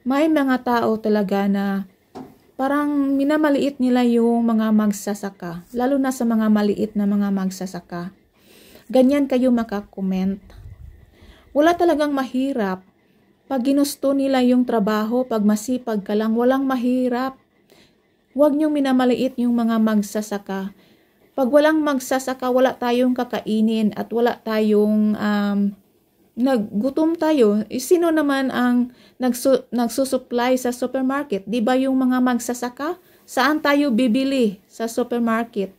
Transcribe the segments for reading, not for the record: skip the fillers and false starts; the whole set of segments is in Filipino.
May mga tao talaga na parang minamaliit nila yung mga magsasaka, lalo na sa mga maliit na mga magsasaka. Ganyan kayo makakomment. Wala talagang mahirap. Pag ginusto nila yung trabaho, pag masipag ka lang, walang mahirap. Huwag niyong minamaliit yung mga magsasaka. Pag walang magsasaka, wala tayong kakainin at wala tayong naggutom tayo. Sino naman ang nagsusupply sa supermarket? Di ba yung mga magsasaka? Saan tayo bibili sa supermarket?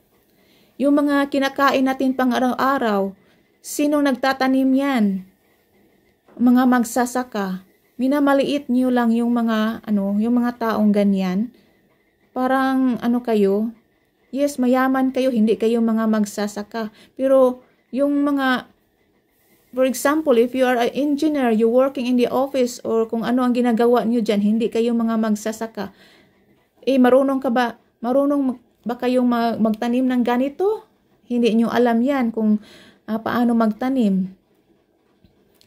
Yung mga kinakain natin pang araw-araw, sinong nagtatanim yan? Mga magsasaka. Minamaliit niyo lang yung mga yung mga taong ganyan. Parang kayo? Yes, mayaman kayo, hindi kayo mga magsasaka. Pero yung mga, for example, if you are an engineer, you working in the office or kung ano ang ginagawa niyo diyan, hindi kayo mga magsasaka. Marunong ba kayong magtanim ng ganito? Hindi niyo alam 'yan kung paano magtanim.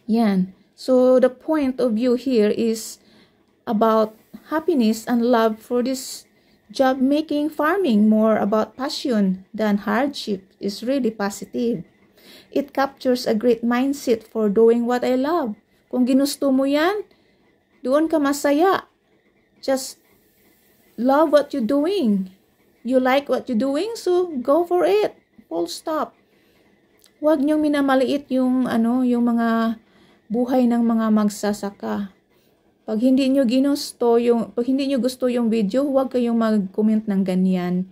Yan. So the point of view here is about happiness and love for this job, making farming more about passion than hardship is really positive. It captures a great mindset for doing what I love. Kung ginusto mo yan, doon ka masaya. Just love what you're doing. You like what you're doing, so go for it. Full stop. Huwag niyong minamaliit yung mga buhay ng mga magsasaka. Pag hindi niyo gusto yung video, huwag kayong mag-comment ng ganyan.